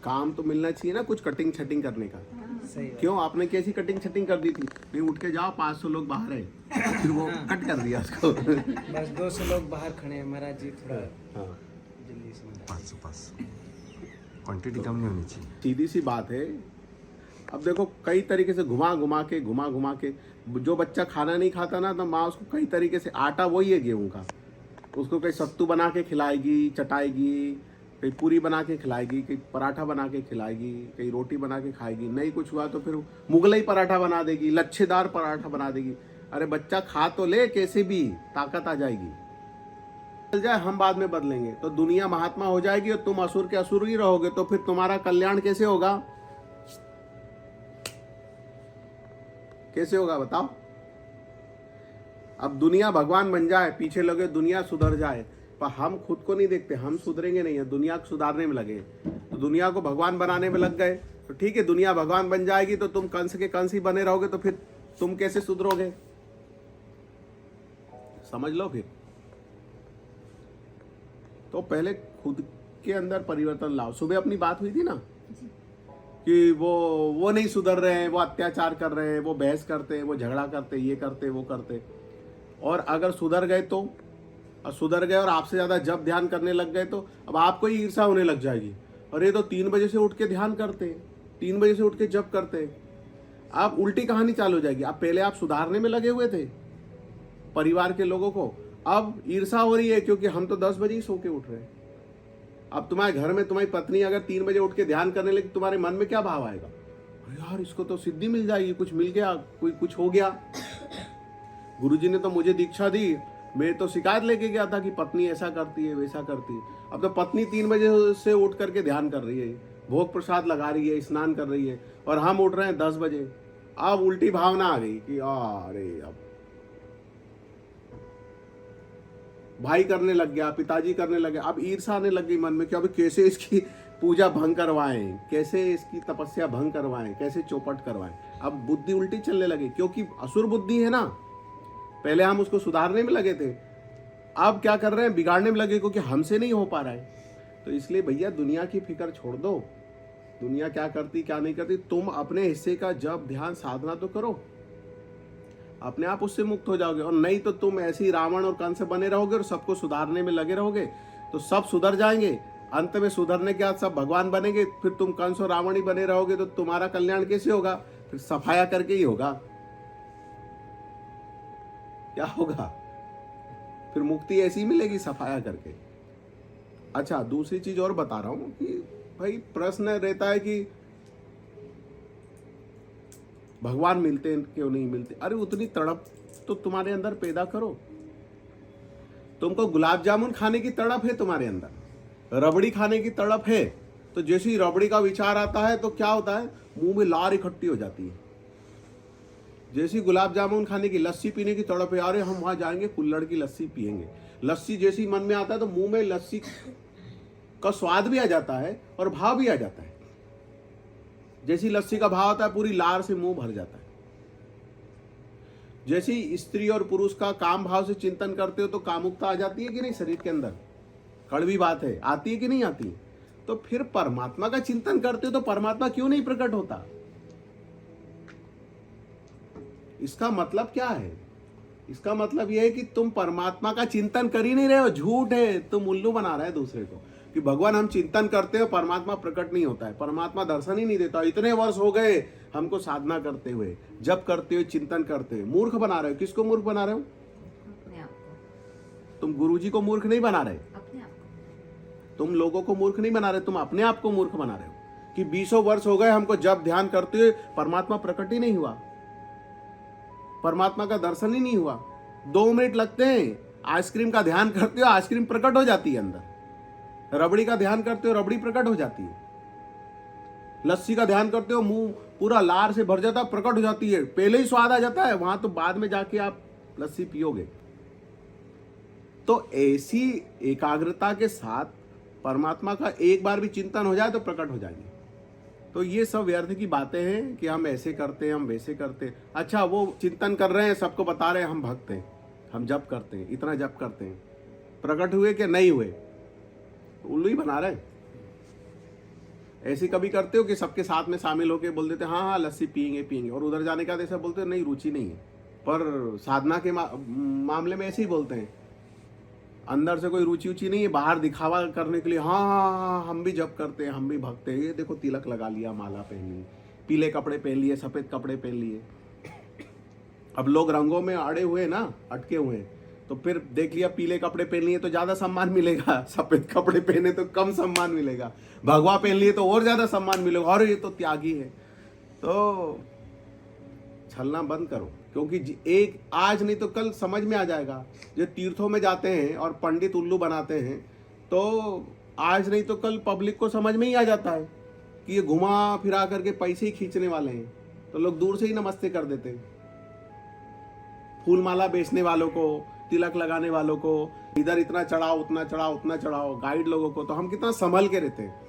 काम तो मिलना चाहिए ना, कुछ कटिंग छटिंग करने का। सही बात। क्यों आपने कैसी कटिंग छटिंग कर दी थी? नहीं उठ के जाओ 500 लोग बाहर है, फिर वो कट कर दिया उसको। बस 200 लोग बाहर खड़े हैं, महाराज जी थोड़ा हाँ जल्दी से महाराज। 500 क्वांटिटी कम नहीं होनी चाहिए। सीधी सी बात है। अब देखो कई तरीके से घुमा घुमा के जो बच्चा खाना नहीं खाता ना, तो माँ उसको कई तरीके से, आटा वही है गेहूं का, उसको कहीं सत्तू बना के खिलाएगी, चटाएगी, कहीं पूरी बना के खिलाएगी, कहीं पराठा बना के खिलाएगी, कहीं रोटी बना के खाएगी। नहीं कुछ हुआ तो फिर मुगलई पराठा बना देगी, लच्छेदार पराठा बना देगी। अरे बच्चा खा तो ले, कैसे भी ताकत आ जाएगी। चल जाए हम बाद में बदलेंगे, तो दुनिया महात्मा हो जाएगी और तुम असुर के असुर ही रहोगे, तो फिर तुम्हारा कल्याण कैसे होगा? कैसे होगा बताओ? अब दुनिया भगवान बन जाए, पीछे लगे दुनिया सुधर जाए, पर हम खुद को नहीं देखते, हम सुधरेंगे नहीं है, दुनिया को सुधारने में लगे। तो दुनिया को भगवान बनाने में लग गए, तो ठीक है दुनिया भगवान बन जाएगी, तो तुम कंस के कंस ही बने रहोगे, तो फिर तुम कैसे सुधरोगे? समझ लो फिर। तो पहले खुद के अंदर परिवर्तन लाओ। सुबह अपनी बात हुई थी ना कि वो नहीं सुधर रहे हैं, वो अत्याचार कर रहे हैं, वो बहस करते हैं, वो झगड़ा करते, ये करते वो करते। और अगर सुधर गए तो, और सुधर गए और आपसे ज्यादा जब ध्यान करने लग गए, तो अब आपको ही ईर्षा होने लग जाएगी। और ये तो 3 बजे से उठ के ध्यान करते हैं, 3 बजे से उठ के जब करते हैं। आप उल्टी कहानी चालू हो जाएगी। अब पहले आप सुधारने में लगे हुए थे परिवार के लोगों को, अब ईर्षा हो रही है क्योंकि हम तो 10 बजे ही सो के उठ रहे हैं। अब तुम्हारे घर में तुम्हारी पत्नी अगर 3 बजे उठ के ध्यान करने लगी, तुम्हारे मन में क्या भाव आएगा? अरे यार इसको तो सिद्धि मिल जाएगी, कुछ मिल गया, कोई कुछ हो गया। गुरुजी ने तो मुझे दीक्षा दी, मैं तो शिकायत लेके गया था कि पत्नी ऐसा करती है वैसा करती है। अब तो पत्नी 3 बजे से उठ करके ध्यान कर रही है, भोग प्रसाद लगा रही है, स्नान कर रही है, और हम उठ रहे हैं 10 बजे। अब उल्टी भावना आ गई कि अरे अब भाई करने लग गया, पिताजी करने लगे, अब ईर्षा आने लग गई मन में कि अब कैसे इसकी पूजा भंग करवाएं, कैसे इसकी तपस्या भंग करवाएं, कैसे चौपट करवाएं। अब बुद्धि उल्टी चलने लगी क्योंकि असुर बुद्धि है ना। पहले हम उसको सुधारने में लगे थे, अब क्या कर रहे हैं, बिगाड़ने में लगे क्योंकि हमसे नहीं हो पा रहा है। तो इसलिए भैया दुनिया की फिक्र छोड़ दो, दुनिया क्या करती क्या नहीं करती, तुम अपने हिस्से का जब ध्यान साधना तो करो, अपने आप उससे मुक्त हो जाओगे। और नहीं तो तुम ऐसे ही रावण और कंस बने रहोगे और सबको सुधारने में लगे रहोगे, तो सब सुधर जाएंगे, अंत में सुधरने के बाद सब भगवान बनेंगे, फिर तुम कंस और रावण ही बने रहोगे, तो तुम्हारा कल्याण कैसे होगा? फिर सफाया करके ही होगा। क्या होगा? फिर मुक्ति ऐसी मिलेगी सफाया करके। अच्छा दूसरी चीज और बता रहा हूं कि भाई प्रश्न रहता है कि भगवान मिलते हैं क्यों नहीं मिलते। अरे उतनी तड़प तो तुम्हारे अंदर पैदा करो। तुमको गुलाब जामुन खाने की तड़प है तुम्हारे अंदर, रबड़ी खाने की तड़प है, तो जैसे ही रबड़ी का विचार आता है तो क्या होता है, मुंह में लार इकट्ठी हो जाती है। जैसी गुलाब जामुन खाने की, लस्सी पीने की तड़प है, अरे हम वहां जाएंगे कुल्हड़ की लस्सी पियेंगे। लस्सी जैसी मन में आता है तो मुंह में लस्सी का स्वाद भी आ जाता है और भाव भी आ जाता है। जैसी लस्सी का भाव आता है पूरी लार से मुंह भर जाता है। जैसी स्त्री और पुरुष का काम भाव से चिंतन करते हो तो कामुकता आ जाती है कि नहीं शरीर के अंदर? कड़वी बात है, आती है कि नहीं आती? तो फिर परमात्मा का चिंतन करते हो तो परमात्मा क्यों नहीं प्रकट होता? इसका मतलब क्या है? इसका मतलब यह है कि तुम परमात्मा का चिंतन कर ही नहीं रहे हो, झूठ है, तुम उल्लू बना रहे हो दूसरे को कि भगवान हम चिंतन करते हो परमात्मा प्रकट नहीं होता है, परमात्मा दर्शन ही नहीं देता। इतने वर्ष हो गए हमको साधना करते हुए, जब करते हुए, चिंतन करते हुए। मूर्ख बना रहे हो। किसको मूर्ख बना रहे हो? अपने आप को। तुम गुरुजी को मूर्ख नहीं बना रहे, अपने आप को। तुम लोगों को मूर्ख नहीं बना रहे, तुम अपने आप को मूर्ख बना रहे हो कि 20 वर्ष हो गए हमको जब ध्यान करते हुए परमात्मा प्रकट ही नहीं हुआ, परमात्मा का दर्शन ही नहीं हुआ। 2 मिनट लगते हैं, आइसक्रीम का ध्यान करते हो आइसक्रीम प्रकट हो जाती है अंदर, रबड़ी का ध्यान करते हो रबड़ी प्रकट हो जाती है, लस्सी का ध्यान करते हो मुंह पूरा लार से भर जाता है, प्रकट हो जाती है, पहले ही स्वाद आ जाता है, वहां तो बाद में जाके आप लस्सी पियोगे। तो ऐसी एकाग्रता के साथ परमात्मा का एक बार भी चिंतन हो जाए तो प्रकट हो जाएंगे। तो ये सब व्यर्थ की बातें हैं कि हम ऐसे करते हैं, हम वैसे करते हैं। अच्छा वो चिंतन कर रहे हैं, सबको बता रहे हैं हम भक्त हैं, हम जप करते हैं, इतना जप करते हैं, प्रकट हुए कि नहीं हुए? उल्लू ही बना रहे। ऐसे कभी करते हो कि सबके साथ में शामिल होके बोल देते हाँ हाँ लस्सी पियेंगे पियेंगे, और उधर जाने का ऐसा बोलते नहीं रुचि नहीं है। पर साधना के मामले में ऐसे ही बोलते हैं, अंदर से कोई रुचि उची नहीं है, बाहर दिखावा करने के लिए हाँ हाँ हाँ हम भी जप करते हैं, हम भी भक्त हैं, ये देखो तिलक लगा लिया, माला पहनी, पीले कपड़े पहन लिए, सफेद कपड़े पहन लिए। अब लोग रंगों में अड़े हुए ना, अटके हुए हैं, तो फिर देख लिया पीले कपड़े पहन लिए तो ज्यादा सम्मान मिलेगा, सफेद कपड़े पहने तो कम सम्मान मिलेगा, भगवा पहन लिए तो और ज्यादा सम्मान मिलेगा, और ये तो त्यागी है। तो छलना बंद करो, क्योंकि एक आज नहीं तो कल समझ में आ जाएगा। जो तीर्थों में जाते हैं और पंडित उल्लू बनाते हैं, तो आज नहीं तो कल पब्लिक को समझ में ही आ जाता है कि ये घुमा फिरा करके पैसे ही खींचने वाले हैं, तो लोग दूर से ही नमस्ते कर देते हैं। फूल माला बेचने वालों को, तिलक लगाने वालों को, इधर इतना चढ़ाओ उतना चढ़ाओ उतना चढ़ाओ, गाइड लोगों को, तो हम कितना संभल के रहते हैं।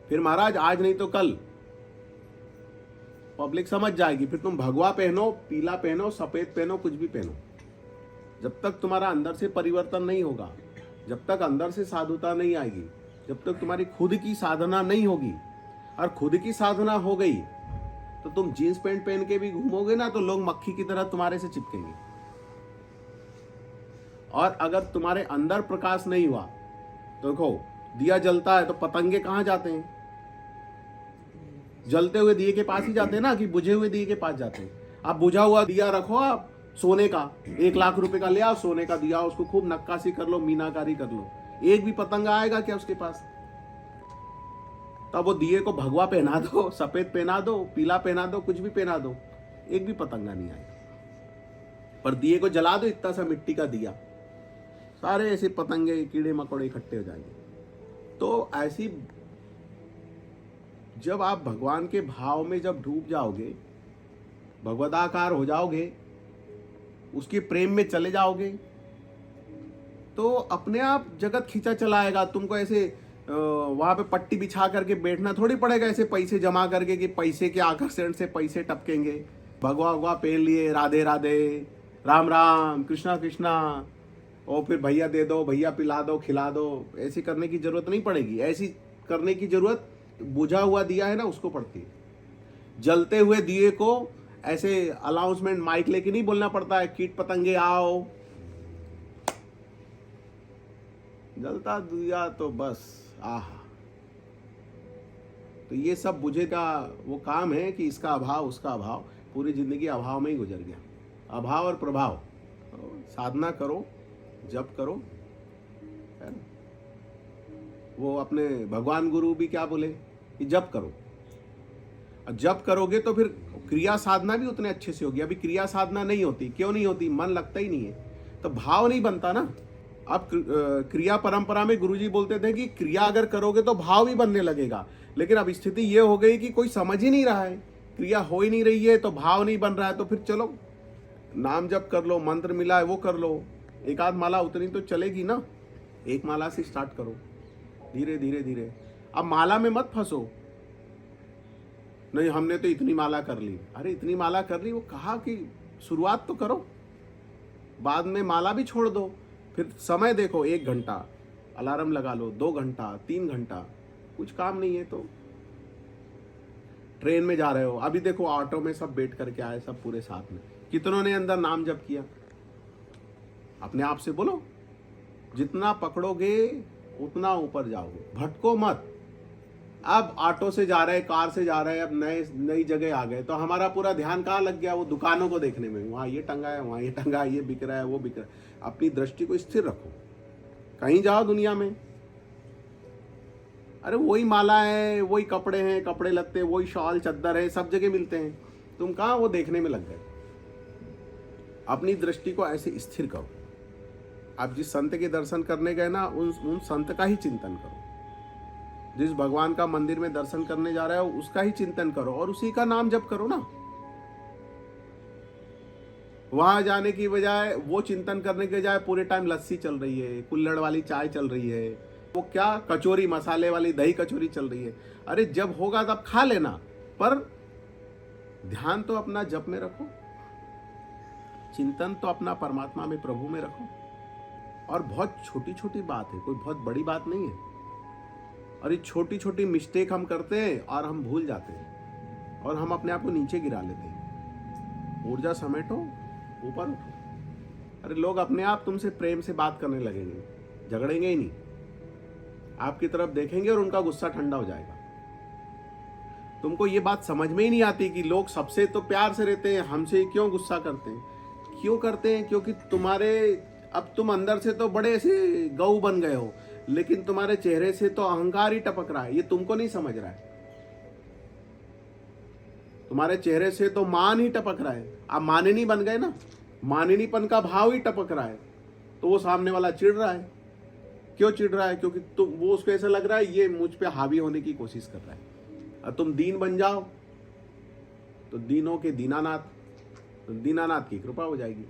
फिर महाराज आज नहीं तो कल पब्लिक समझ जाएगी, फिर तुम भगवा पहनो, पीला पहनो, सफेद पहनो, कुछ भी पहनो, जब तक तुम्हारा अंदर से परिवर्तन नहीं होगा, जब तक अंदर से साधुता नहीं आएगी, जब तक तुम्हारी खुद की साधना नहीं होगी। और खुद की साधना हो गई तो तुम जीन्स पैंट पहन के भी घूमोगे ना, तो लोग मक्खी की तरह तुम्हारे से चिपकेंगे। और अगर तुम्हारे अंदर प्रकाश नहीं हुआ तो देखो, दिया जलता है तो पतंगे कहां जाते हैं? जलते हुए दिए के पास ही जाते हैं ना, कि बुझे हुए दिए के पास जाते हैं। आप बुझा हुआ दिया रखो, आप सोने का 1 लाख रुपए का ले आओ, सोने का दिया, उसको खूब नक्काशी कर लो, मीनाकारी कर लो, एक भी पतंगा आएगा क्या उसके पास? तब वो दिए को भगवा पहना दो, सफेद पहना दो, पीला पहना दो, कुछ भी पहना दो, एक भी पतंगा नहीं आएगा। पर दिए को जला दो, इतना सा मिट्टी का दिया, सारे ऐसे पतंगे कीड़े मकोड़े इकट्ठे हो जाएंगे। तो ऐसी जब आप भगवान के भाव में जब डूब जाओगे, भगवदाकार हो जाओगे, उसके प्रेम में चले जाओगे, तो अपने आप जगत खींचा चलाएगा। तुमको ऐसे वहां पे पट्टी बिछा करके बैठना थोड़ी पड़ेगा, ऐसे पैसे जमा करके कि पैसे के आकर्षण से पैसे टपकेंगे। भगवा भगवा पहन लिए, राधे राधे, राम राम, कृष्णा कृष्णा, और फिर भैया दे दो, भैया पिला दो, खिला दो, ऐसी करने की जरूरत नहीं पड़ेगी। ऐसी करने की जरूरत बुझा हुआ दिया है ना उसको पड़ती है। जलते हुए दिए को ऐसे अनाउंसमेंट माइक लेके नहीं बोलना पड़ता है, कीट पतंगे आओ। जलता दिया तो बस आहा। तो ये सब बुझे का वो काम है कि इसका अभाव उसका अभाव, पूरी जिंदगी अभाव में ही गुजर गया। अभाव और प्रभाव। तो साधना करो, जप करो, है ना? वो अपने भगवान गुरु भी क्या बोले कि जप करो। और जप करोगे तो फिर क्रिया साधना भी उतने अच्छे से होगी। अभी क्रिया साधना नहीं होती, क्यों नहीं होती? मन लगता ही नहीं है, तो भाव नहीं बनता ना। अब क्रिया परंपरा में गुरुजी बोलते थे कि क्रिया अगर करोगे तो भाव भी बनने लगेगा, लेकिन अब स्थिति ये हो गई कि कोई समझ ही नहीं रहा है, क्रिया हो ही नहीं रही है, तो भाव नहीं बन रहा है। तो फिर चलो नाम जप कर लो, मंत्र मिला है वो कर लो, एक आध माला उतनी तो चलेगी ना। एक माला से स्टार्ट करो, धीरे धीरे धीरे। अब माला में मत फंसो, नहीं हमने तो इतनी माला कर ली। अरे इतनी माला कर ली, वो कहा कि शुरुआत तो करो, बाद में माला भी छोड़ दो। फिर समय देखो, 1 घंटा अलार्म लगा लो, 2 घंटा, 3 घंटा, कुछ काम नहीं है तो ट्रेन में जा रहे हो, अभी देखो ऑटो में सब बैठ करके आए, सब पूरे साथ में, कितनों ने अंदर नाम जप किया? अपने आप से बोलो, जितना पकड़ोगे उतना ऊपर जाओगे, भटको मत। अब ऑटो से जा रहे, कार से जा रहे, अब नई जगह आ गए, तो हमारा पूरा ध्यान कहाँ लग गया? वो दुकानों को देखने में, वहाँ ये टंगा है, वहाँ ये टंगा है, ये बिक रहा है, वो बिक रहा है। अपनी दृष्टि को स्थिर रखो, कहीं जाओ दुनिया में, अरे वही माला है, वही कपड़े हैं, कपड़े लत्ते, वही शॉल चद्दर है, सब जगह मिलते हैं, तुम कहाँ वो देखने में लग गए? अपनी दृष्टि को ऐसे स्थिर करो। आप जिस संत के दर्शन करने गए ना, उन संत का ही चिंतन करो। जिस भगवान का मंदिर में दर्शन करने जा रहे हो उसका ही चिंतन करो और उसी का नाम जप करो ना। वहां जाने की बजाय, वो चिंतन करने के बजाय पूरे टाइम लस्सी चल रही है, कुल्हड़ वाली चाय चल रही है, वो क्या कचौरी, मसाले वाली दही कचौरी चल रही है। अरे जब होगा तब खा लेना, पर ध्यान तो अपना जप में रखो, चिंतन तो अपना परमात्मा में, प्रभु में रखो। और बहुत छोटी छोटी बात है, कोई बहुत बड़ी बात नहीं है। और ये छोटी छोटी मिस्टेक हम करते हैं और हम भूल जाते हैं और हम अपने आप को नीचे गिरा लेते हैं। ऊर्जा समेटो, ऊपर उठो। अरे लोग अपने आप तुमसे प्रेम से बात करने लगेंगे, झगड़ेंगे ही नहीं, आपकी तरफ देखेंगे और उनका गुस्सा ठंडा हो जाएगा। तुमको ये बात समझ में ही नहीं आती कि लोग सबसे तो प्यार से रहते हैं, हमसे क्यों गुस्सा करते हैं? क्यों करते हैं? क्योंकि अब तुम अंदर से तो बड़े से गऊ बन गए हो, लेकिन तुम्हारे चेहरे से तो अहंकार ही टपक रहा है। ये तुमको नहीं समझ रहा है। तुम्हारे चेहरे से तो मान ही टपक रहा है। आप मानिनी बन गए ना, मानिनीपन का भाव ही टपक रहा है। तो वो सामने वाला चिढ़ रहा है। क्यों चिढ़ रहा है? क्योंकि वो उसको ऐसा लग रहा है ये मुझ पे हावी होने की कोशिश कर रहा है। और तुम दीन बन जाओ तो दीनों के दीनानाथ, तो दीनानाथ की कृपा हो जाएगी।